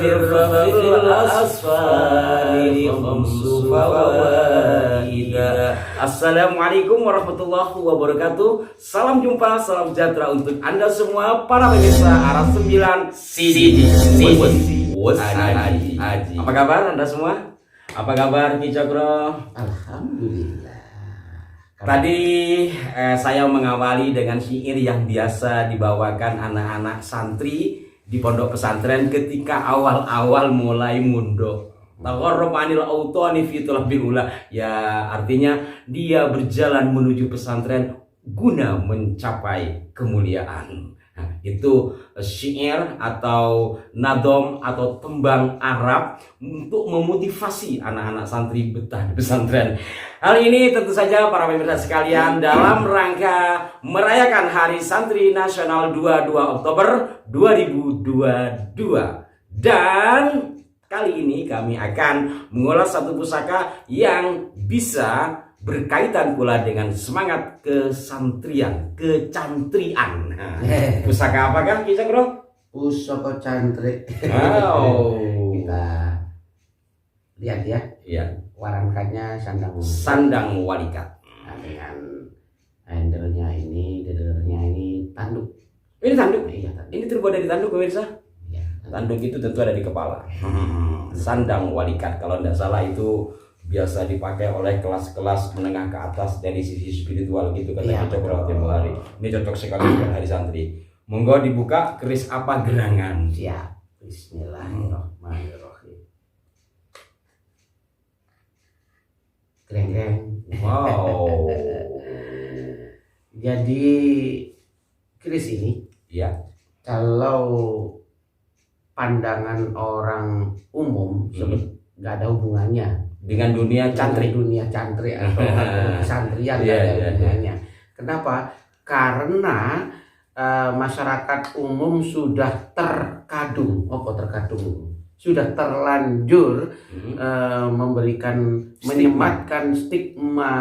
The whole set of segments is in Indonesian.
فذكر ففي الأسفار خمس فوائد. Assalamualaikum warahmatullahi wabarakatuh. Salam jumpa, salam sejahtera untuk Anda semua para pemirsa Arah 9 Sidi Haji. Apa kabar Anda semua? Apa kabar Ki Cokro? Alhamdulillah. Tadi saya mengawali dengan syair yang biasa dibawakan anak-anak santri di pondok pesantren ketika awal-awal mulai mundok. Taqarrabanil autani fi talabil ula. Ya, artinya dia berjalan menuju pesantren guna mencapai kemuliaan. Nah, itu syair atau nadom atau tembang Arab untuk memotivasi anak-anak santri betah di pesantren. Hal ini tentu saja para pemirsa sekalian dalam rangka merayakan Hari Santri Nasional 22 Oktober 2022. Dan kali ini kami akan mengulas satu pusaka yang bisa berkaitan pula dengan semangat kesantrian, kecantrian. Nah, pusaka apakah Ki Cokro? Pusaka cantrik. Wow. Kita lihat ya. Iya. Warangkannya Sandang Walikat. Nah, dengan handle-nya ini, dadernya ini tanduk. Ini tanduk. Iya, tanduk. Ini terbuat dari tanduk pemirsa. Iya. Tanduk itu tentu ada di kepala. Sandang Walikat kalau tidak salah itu biasa dipakai oleh kelas-kelas menengah ke atas dari sisi spiritual gitu kata Iya, Ki Cokro tempo hari. Ini cocok sekali buat hari santri. Monggo dibuka keris apa gerangan. Siap. Bismillahirrahmanirrahim. Greng-greng. Wow. Jadi keris ini Ya. kalau pandangan orang umum nggak ada hubungannya Dengan dunia cantri. dunia cantri atau kesantrian nggak Iya, ada iya, hubungannya. Kenapa? Karena masyarakat umum sudah terkadung, sudah terlanjur menyematkan stigma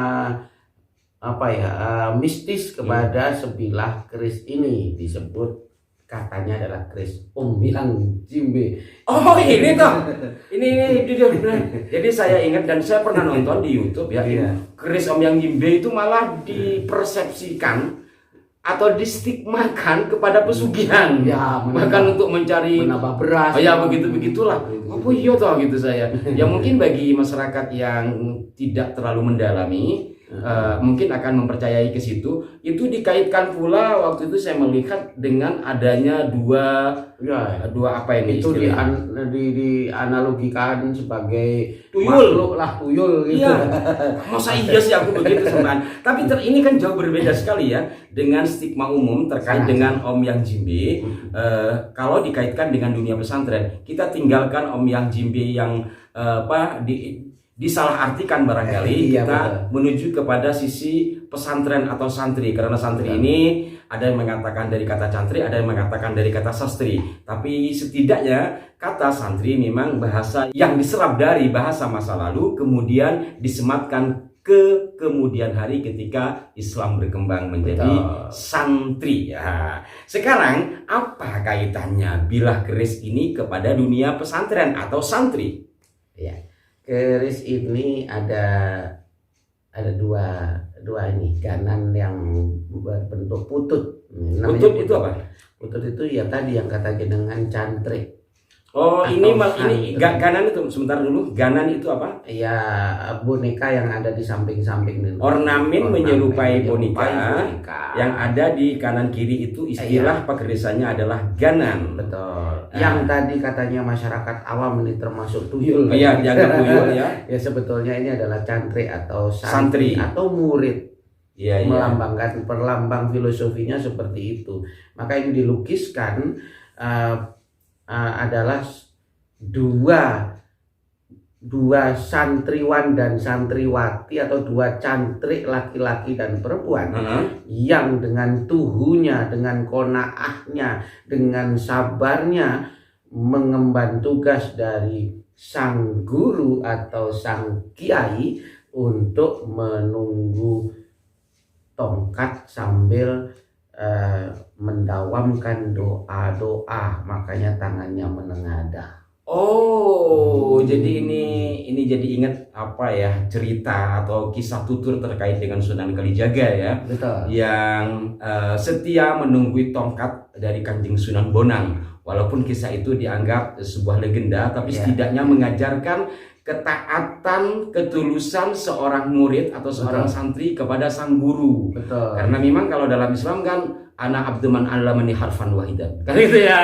mistis kepada sebilah keris ini, disebut katanya adalah keris Yang Jimbe. Oh ini toh, ini dia benar. Jadi saya ingat dan saya pernah nonton di YouTube ya. Iya. Keris Yang Jimbe itu malah dipersepsikan atau distigmakan kepada pesugihan. Ya, bahkan untuk mencari menambah beras. Oh ya begitulah. Apa iya toh gitu saya. Ya mungkin bagi masyarakat yang tidak terlalu mendalami. Mungkin akan mempercayai ke situ. Itu dikaitkan pula waktu itu saya melihat dengan adanya dua apa ini itu istilahnya? dianalogikan sebagai tuyul tuyul gitu. Iya. Masa iya sih aku begitu teman. Tapi ini kan jauh berbeda sekali ya dengan stigma umum terkait dengan Yang Jimbe. Kalau dikaitkan dengan dunia pesantren, kita tinggalkan Yang Jimbe yang disalahartikan barangkali. Iya, kita betul. menuju kepada sisi pesantren atau santri, karena santri ini ada yang mengatakan dari kata cantri, ada yang mengatakan dari kata sastri, tapi setidaknya kata santri memang bahasa yang diserap dari bahasa masa lalu kemudian disematkan ke kemudian hari ketika Islam berkembang menjadi santri ya. Sekarang apa kaitannya bilah keris ini kepada dunia pesantren atau santri? Ya. Keris ini ada dua ini ganan yang berbentuk putut. Putut itu apa? Putut itu ya tadi yang kata jenengan cantrik. Oh Atau ini ganan itu sebentar dulu. Ganan itu apa? Ya boneka yang ada di samping-samping. Ornamen menyerupai boneka yang ada di kanan kiri itu istilah pekerisanya adalah ganan. Betul. Yang tadi katanya masyarakat awam ini termasuk tuyul. Iya, dianggap tuyul ya. Ya sebetulnya ini adalah cantrik atau santri atau murid. Iya. Melambangkan perlambang filosofinya seperti itu. Maka yang dilukiskan adalah dua santriwan dan santriwati atau dua cantrik laki-laki dan perempuan yang dengan tuhunya, dengan qanaahnya, dengan sabarnya mengemban tugas dari sang guru atau sang kiai untuk menunggu tongkat sambil mendawamkan doa-doa, makanya tangannya menengadah. Oh, jadi ini jadi ingat apa ya, cerita atau kisah tutur terkait dengan Sunan Kalijaga ya, Betul. yang setia menunggui tongkat dari Kanjeng Sunan Bonang. Walaupun kisah itu dianggap sebuah legenda, tapi Iya. setidaknya mengajarkan ketaatan, ketulusan seorang murid atau seorang santri kepada sang guru. Betul. Karena memang kalau dalam Islam kan ana abduman allamani harfan wahidan. Kan itu ya.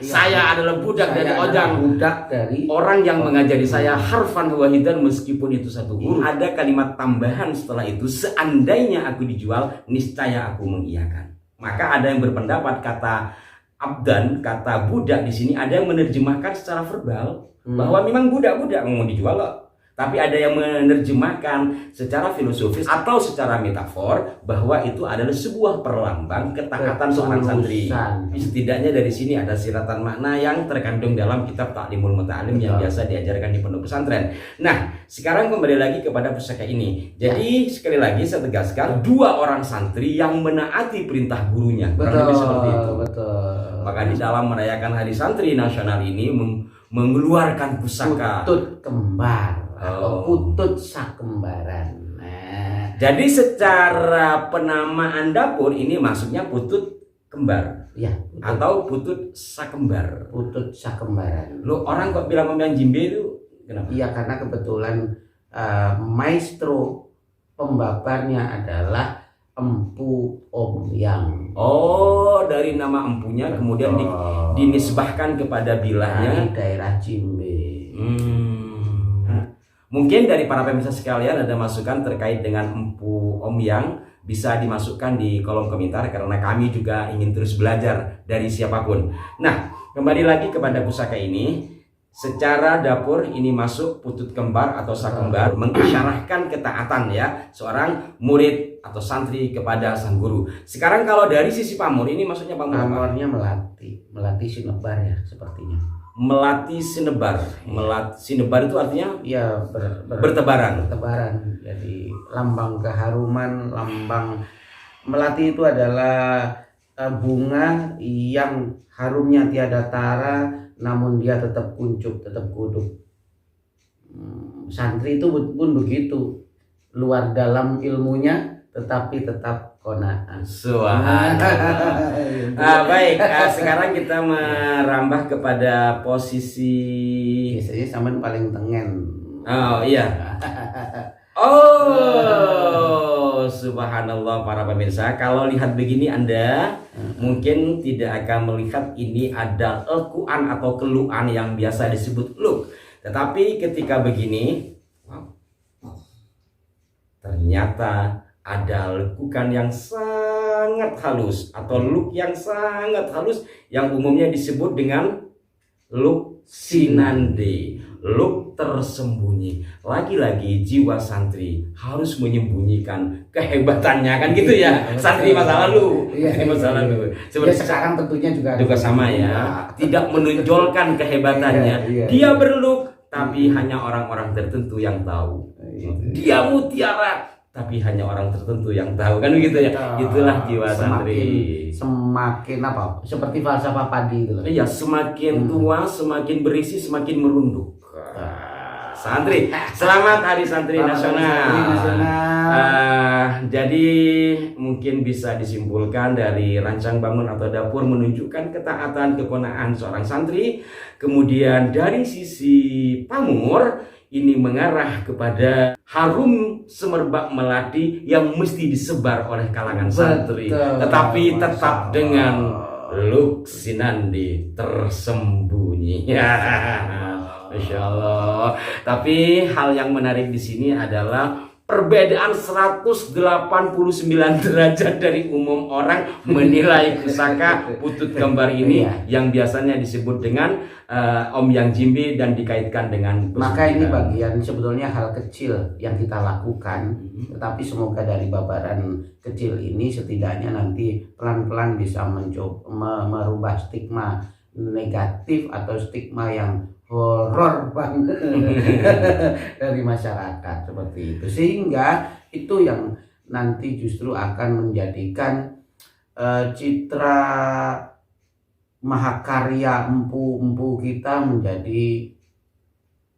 Saya adalah budak dari ojang. Budak dari Orang yang mengajari saya harfan wahidan meskipun itu satu guru. Ada kalimat tambahan setelah itu, seandainya aku dijual, niscaya aku mengiyakan. Maka ada yang berpendapat kata abdan, kata budak di sini ada yang menerjemahkan secara verbal bahwa memang budak-budak mau dijual loh. Tapi ada yang menerjemahkan secara filosofis atau secara metafor bahwa itu adalah sebuah perlambang ketaatan seorang santri. Setidaknya dari sini ada siratan makna yang terkandung dalam kitab Ta'limul Muta'alim yang biasa diajarkan di pondok pesantren. Nah, sekarang kembali lagi kepada pusaka ini. Jadi sekali lagi saya tegaskan, dua orang santri yang menaati perintah gurunya. Betul, Seperti itu. betul. Maka di dalam merayakan Hari Santri Nasional ini mengeluarkan pusaka putut kembar atau putut sakembaran. Nah, jadi secara penamaan dapur ini maksudnya putut kembar ya, atau putut sakembar. putut sakembaran. Lo orang kok bilang Om Jimbe itu kenapa? Iya, karena kebetulan maestro pembabarnya adalah Empu Om Yang. Oh, dari nama empunya kemudian dinisbahkan kepada bilahnya dari daerah Jimbe. Mungkin dari para pemirsa sekalian ada masukan terkait dengan Empu Om Yang, bisa dimasukkan di kolom komentar karena kami juga ingin terus belajar dari siapapun. Nah, kembali lagi kepada pusaka ini. Secara dapur ini masuk putut kembar atau sakembar, mengisyarahkan ketaatan ya seorang murid atau santri kepada sang guru. Sekarang kalau dari sisi pamor ini maksudnya pamor apa? Pamornya melatih sinebar ya sepertinya. Melatih sinebar. Sinebar itu artinya ya bertebaran. Jadi lambang keharuman, lambang melati itu adalah bunga yang harumnya tiada tara, namun dia tetap kuncup, tetap kuduk. Santri itu pun begitu, luar dalam ilmunya tetapi tetap qanaah. Baik, sekarang kita merambah kepada posisi. Biasanya sampean paling tengen. Oh iya. Oh, subhanallah para pemirsa. Kalau lihat begini Anda mungkin tidak akan melihat ini ada lekuan atau keluhan yang biasa disebut luk. Tetapi ketika begini, ternyata ada lekukan yang sangat halus atau luk yang sangat halus yang umumnya disebut dengan luk sinande. Luk tersembunyi. Lagi-lagi jiwa santri harus menyembunyikan kehebatannya, kan gitu ya. Santri masa lalu. Masa lalu. Seperti sekarang tentunya juga sama ya. Tidak menonjolkan kehebatannya. Dia berluk tapi hanya orang-orang tertentu yang tahu. Dia mutiara tapi hanya orang tertentu yang tahu, kan begitu ya. Itulah jiwa santri. Semakin apa? Seperti falsafah padi itu. Iya, semakin tua semakin berisi, semakin merunduk. Santri, selamat Hari Santri Nasional. Jadi mungkin bisa disimpulkan dari rancang bangun atau dapur menunjukkan ketaatan kekonaan seorang santri. Kemudian dari sisi pamor ini mengarah kepada harum semerbak melati yang mesti disebar oleh kalangan santri. Tetapi tetap dengan luk sinandi tersembunyi. Masya Allah. Tapi hal yang menarik di sini adalah perbedaan 189 derajat dari umum orang menilai pusaka putut kembar ini yang biasanya disebut dengan Om Yang Jimbe dan dikaitkan dengan maka ini bagian sebetulnya hal kecil yang kita lakukan, tetapi semoga dari babaran kecil ini setidaknya nanti pelan-pelan bisa merubah stigma negatif atau stigma yang horor banget dari masyarakat seperti itu, sehingga itu yang nanti justru akan menjadikan citra mahakarya empu-empu kita menjadi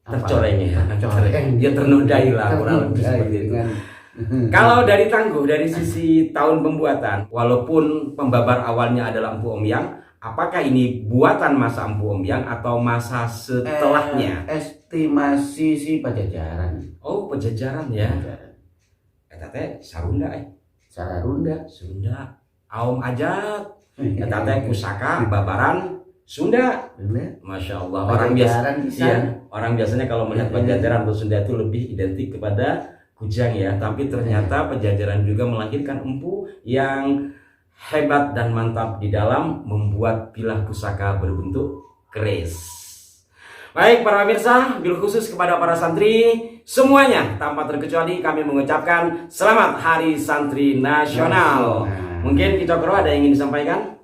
Tercoreng ya. Tercoreng. Dia ternodai lah kurang lebih seperti itu. Kalau dari Tangguh, dari sisi tahun pembuatan, walaupun pembabar awalnya adalah Empu Omyang, apakah ini buatan masa Empu Omyang atau masa setelahnya? Estimasi si Pajajaran. Oh, Pajajaran ya. Eta teh Sarunda Sarunda. Sunda. Aom Ajat. Eta teh pusaka babaran Sunda. Masya Allah. Orang biasa, orang biasanya kalau melihat Pajajaran atau Sunda itu lebih identik kepada kujang ya. Tapi ternyata Pajajaran juga melahirkan empu yang hebat dan mantap di dalam membuat pilah pusaka berbentuk keris. Baik para pemirsa, bil khusus kepada para santri semuanya tanpa terkecuali kami mengucapkan selamat Hari Santri Nasional. Mungkin kita ada yang ingin disampaikan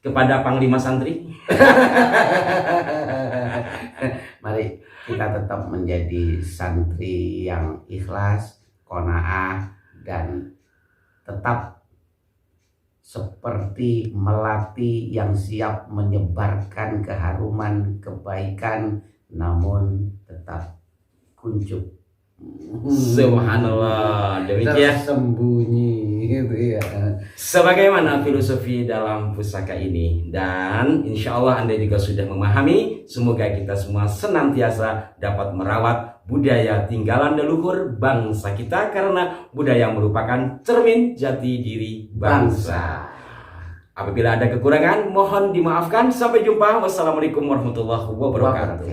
kepada Panglima Santri? Mari kita tetap menjadi santri yang ikhlas, qanaah, dan tetap seperti melati yang siap menyebarkan keharuman kebaikan, namun tetap kuncup. Subhanallah, demikian tersembunyi gitu ya. sebagaimana filosofi dalam pusaka ini, dan insya Allah Anda juga sudah memahami. Semoga kita semua senantiasa dapat merawat budaya tinggalan leluhur bangsa kita, karena budaya merupakan cermin jati diri bangsa. Apabila ada kekurangan mohon dimaafkan. Sampai jumpa. Wassalamualaikum warahmatullahi wabarakatuh.